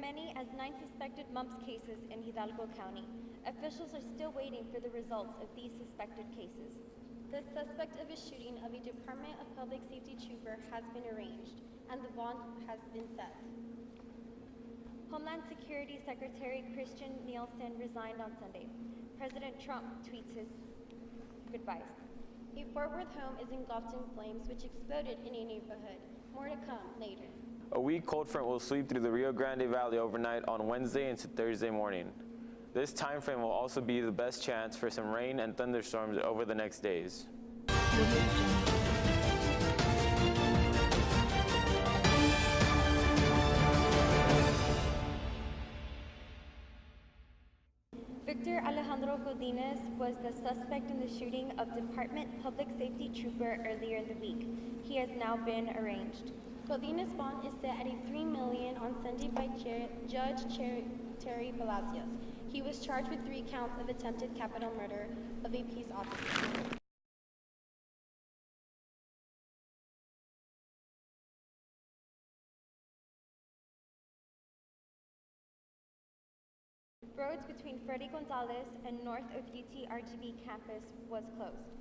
many as 9 suspected mumps cases in Hidalgo County. Officials are still waiting for the results of these suspected cases. The suspect of a shooting of a Department of Public Safety trooper has been arraigned, and the bond has been set. Homeland Security Secretary Christian Nielsen resigned on Sunday. President Trump tweets his goodbyes. A Fort Worth home is engulfed in flames which exploded in a neighborhood. More to come later. A weak cold front will sweep through the Rio Grande Valley overnight on Wednesday into Thursday morning. This time frame will also be the best chance for some rain and thunderstorms over the next days. Victor Alejandro Godinez was the suspect in the shooting of Department Public Safety trooper earlier in the week. He has now been arraigned. Godinez's bond is set at $3 million on Sunday by Judge Terry Palacios. He was charged with 3 counts of attempted capital murder of a peace officer. Roads between Freddy Gonzales and north of UT RGB campus was closed.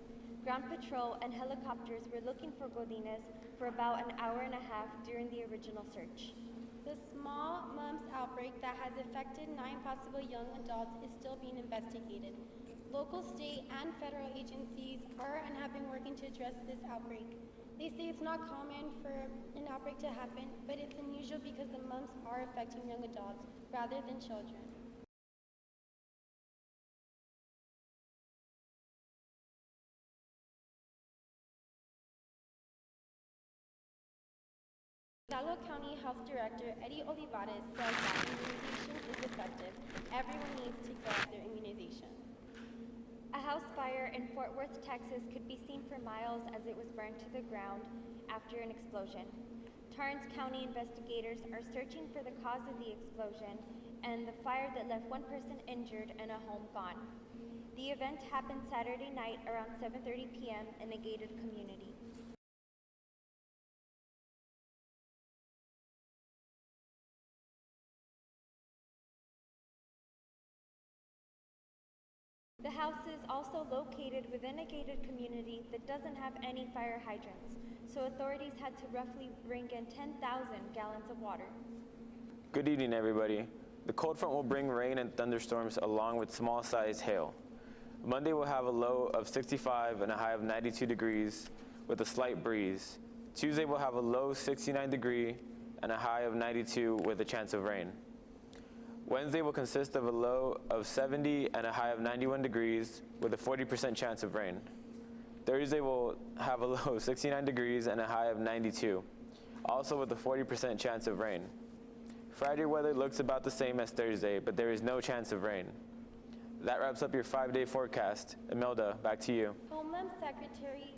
Ground patrol and helicopters were looking for Godinez for about an hour and a half during the original search. The small mumps outbreak that has affected 9 possible young adults is still being investigated. Local, state, and federal agencies are and have been working to address this outbreak. They say it's not common for an outbreak to happen, but it's unusual because the mumps are affecting young adults rather than children. Hidalgo County Health Director Eddie Olivares says that immunization is effective. Everyone needs to get their immunization. A house fire in Fort Worth, Texas could be seen for miles as it was burned to the ground after an explosion. Torrance County investigators are searching for the cause of the explosion and the fire that left 1 person injured and a home gone. The event happened Saturday night around 7:30 p.m. in a gated community. The house is also located within a gated community that doesn't have any fire hydrants, so authorities had to roughly bring in 10,000 gallons of water. Good evening, everybody. The cold front will bring rain and thunderstorms along with small-sized hail. Monday will have a low of 65 and a high of 92 degrees with a slight breeze. Tuesday will have a low 69 degree and a high of 92 with a chance of rain. Wednesday will consist of a low of 70 and a high of 91 degrees with a 40% chance of rain. Thursday will have a low of 69 degrees and a high of 92, also with a 40% chance of rain. Friday weather looks about the same as Thursday, but there is no chance of rain. That wraps up your 5-day forecast. Imelda, back to you. Homeland Secretary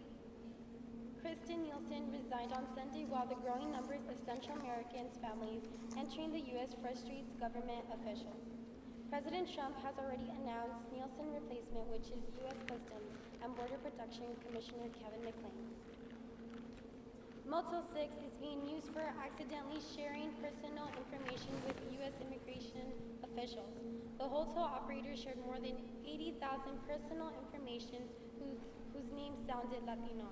Kristen Nielsen resigned on Sunday while the growing numbers of Central Americans families entering the U.S. frustrates government officials. President Trump has already announced Nielsen's replacement, which is U.S. Customs and Border Protection Commissioner Kevin McClain. Motel 6 is being used for accidentally sharing personal information with U.S. immigration officials. The hotel operator shared more than 80,000 personal information whose names sounded Latino.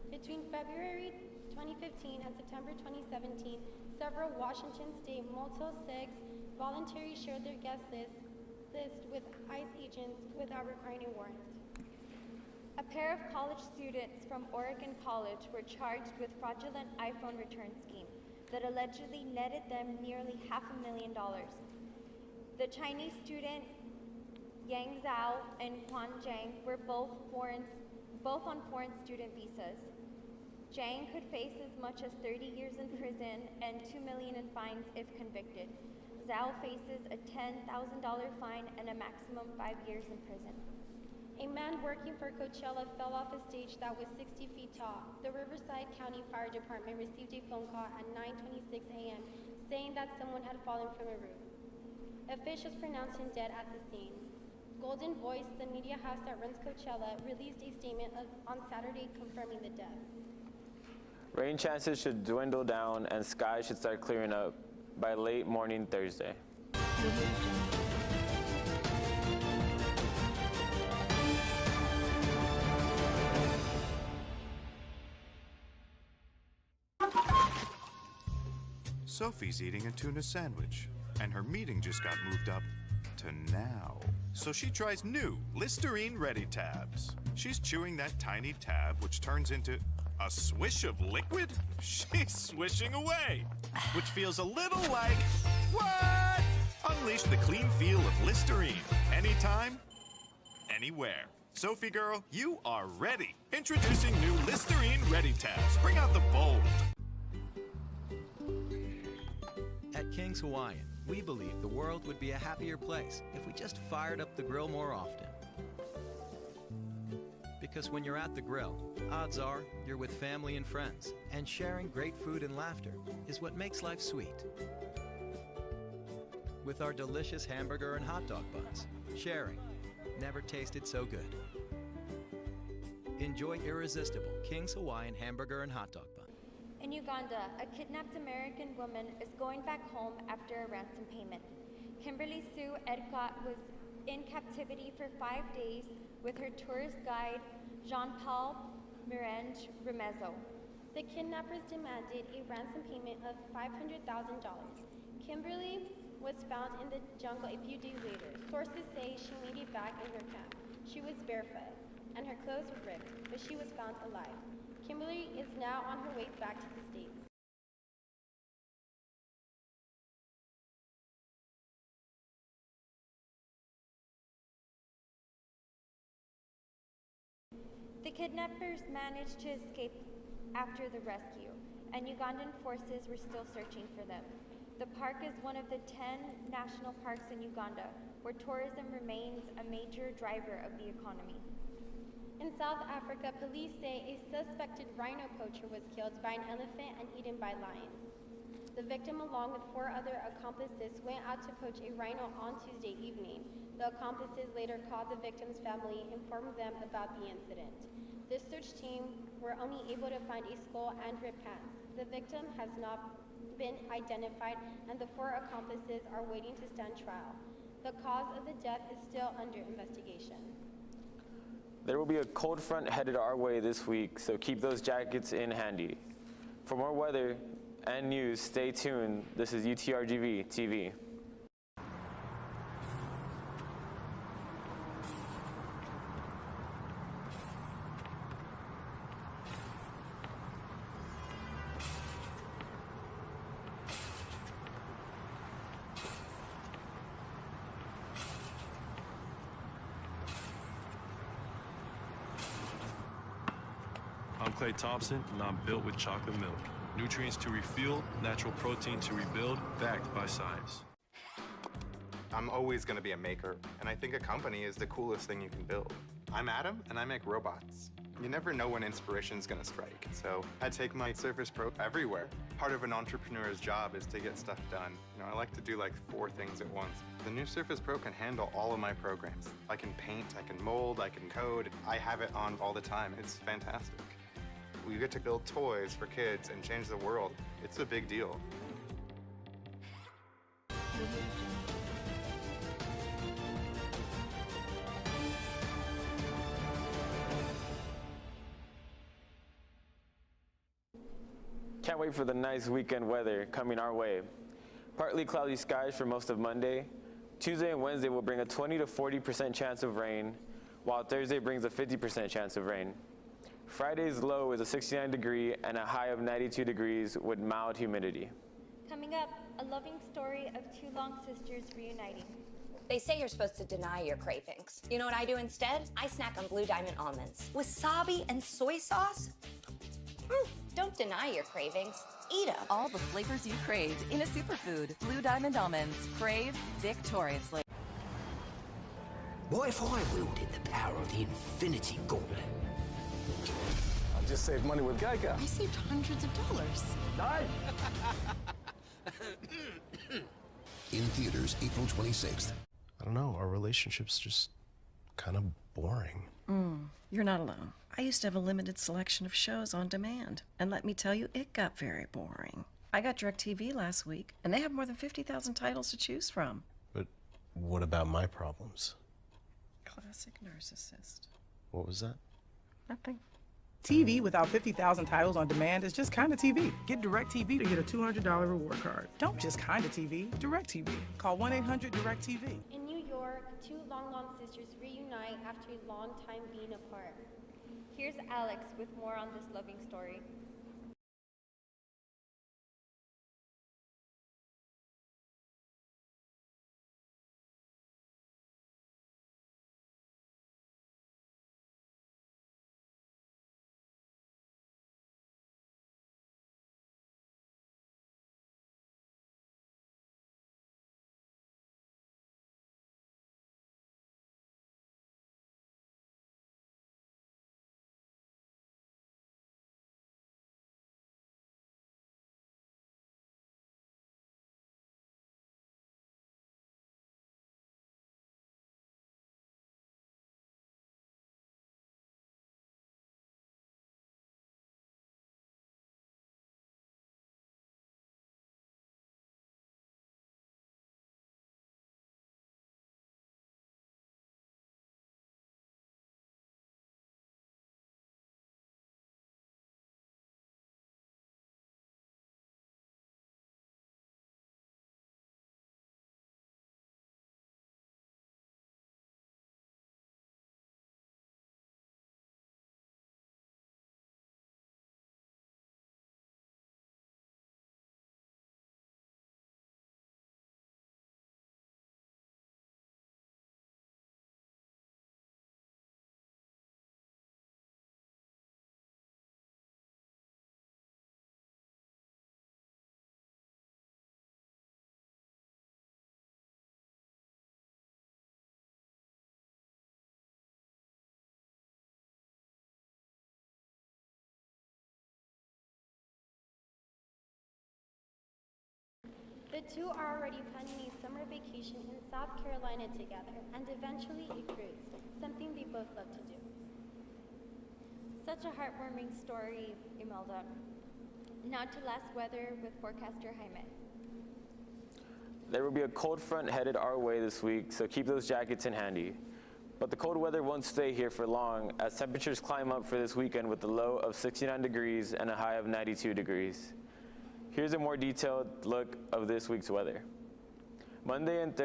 Between February 2015 and September 2017, several Washington State Motel 6 voluntarily shared their guest list with ICE agents without requiring a warrant. A pair of college students from Oregon College were charged with fraudulent iPhone return scheme that allegedly netted them nearly $500,000. The Chinese student Yang Zhao and Quan Zhang were both on foreign student visas. Zhang could face as much as 30 years in prison and $2 million in fines if convicted. Zhao faces a $10,000 fine and a maximum 5 years in prison. A man working for Coachella fell off a stage that was 60 feet tall. The Riverside County Fire Department received a phone call at 9:26 a.m. saying that someone had fallen from a roof. Officials pronounced him dead at the scene. Golden Voice, the media house that runs Coachella, released a statement on Saturday confirming the death. Rain chances should dwindle down and skies should start clearing up. by late morning Thursday. Sophie's eating a tuna sandwich, and her meeting just got moved up to now. So she tries new Listerine Ready tabs. She's chewing that tiny tab, which turns into a swish of liquid. She's swishing away, which feels a little like, what? Unleash the clean feel of Listerine. Anytime, anywhere. Sophie girl, you are ready. Introducing new Listerine Ready tabs. Bring out the bold. At King's Hawaiian, we believe the world would be a happier place if we just fired up the grill more often. Because when you're at the grill, odds are you're with family and friends, and sharing great food and laughter is what makes life sweet. With our delicious hamburger and hot dog buns, sharing never tasted so good. Enjoy irresistible King's Hawaiian hamburger and hot dog bun. In Uganda, a kidnapped American woman is going back home after a ransom payment. Kimberly Sue Edcott was in captivity for 5 days with her tourist guide, Jean-Paul Mirenge Remezo. The kidnappers demanded a ransom payment of $500,000. Kimberly was found in the jungle a few days later. Sources say she made it back in her camp. She was barefoot, and her clothes were ripped, but she was found alive. Kimberly is now on her way back to the States. The kidnappers managed to escape after the rescue, and Ugandan forces were still searching for them. The park is one of the 10 national parks in Uganda, where tourism remains a major driver of the economy. In South Africa, police say a suspected rhino poacher was killed by an elephant and eaten by lions. The victim, along with 4 other accomplices, went out to poach a rhino on Tuesday evening. The accomplices later called the victim's family and informed them about the incident. The search team were only able to find a skull and ripped hands. The victim has not been identified, and the 4 accomplices are waiting to stand trial. The cause of the death is still under investigation. There will be a cold front headed our way this week, so keep those jackets in handy. For more weather and news, stay tuned. This is UTRGV TV. I'm Clay Thompson, and I'm built with chocolate milk. Nutrients to refuel, natural protein to rebuild, backed by science. I'm always going to be a maker, and I think a company is the coolest thing you can build. I'm Adam, and I make robots. You never know when inspiration's going to strike, so I take my Surface Pro everywhere. Part of an entrepreneur's job is to get stuff done. I like to do like 4 things at once. The new Surface Pro can handle all of my programs. I can paint, I can mold, I can code. I have it on all the time. It's fantastic. We get to build toys for kids and change the world. It's a big deal. Can't wait for the nice weekend weather coming our way. Partly cloudy skies for most of Monday. Tuesday and Wednesday will bring a 20 to 40% chance of rain, while Thursday brings a 50% chance of rain. Friday's low is a 69 degree and a high of 92 degrees with mild humidity. Coming up, a loving story of 2 long sisters reuniting. They say you're supposed to deny your cravings. You know what I do instead? I snack on Blue Diamond almonds. Wasabi and soy sauce? Don't deny your cravings. Eat them. All the flavors you craved in a superfood. Blue Diamond almonds. Crave victoriously. What if I wielded the power of the Infinity Gauntlet? I just saved money with Geico. I saved hundreds of dollars. Nice! In theaters, April 26th. I don't know, our relationship's just kind of boring. You're not alone. I used to have a limited selection of shows on demand, and let me tell you, it got very boring. I got DirecTV last week, and they have more than 50,000 titles to choose from. But what about my problems? Classic narcissist. What was that? Nothing. TV without 50,000 titles on demand is just kinda TV. Get DirecTV to get a $200 reward card. Don't just kinda TV, DirecTV. Call 1-800-DirecTV. In New York, two long-lost sisters reunite after a long time being apart. Here's Alex with more on this loving story. The two are already planning a summer vacation in South Carolina together and eventually a cruise, something they both love to do. Such a heartwarming story, Imelda. Now to last weather with forecaster Jaime. There will be a cold front headed our way this week, so keep those jackets in handy. But the cold weather won't stay here for long as temperatures climb up for this weekend with a low of 69 degrees and a high of 92 degrees. Here's a more detailed look of this week's weather. Monday and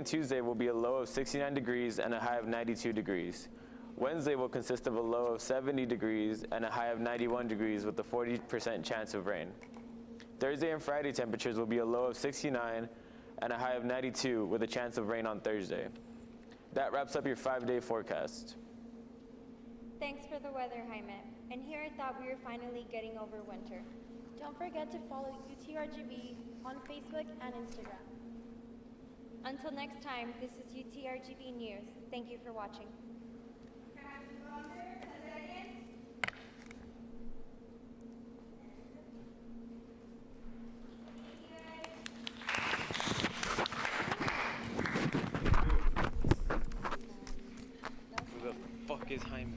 Tuesday will be a low of 69 degrees and a high of 92 degrees. Wednesday will consist of a low of 70 degrees and a high of 91 degrees with a 40% chance of rain. Thursday and Friday temperatures will be a low of 69 and a high of 92 with a chance of rain on Thursday. That wraps up your 5-day forecast. Thanks for the weather, Jaime. And here I thought we were finally getting over winter. Don't forget to follow UTRGB on Facebook and Instagram. Until next time, this is UTRGB News. Thank you for watching. Who the fuck is Jaime?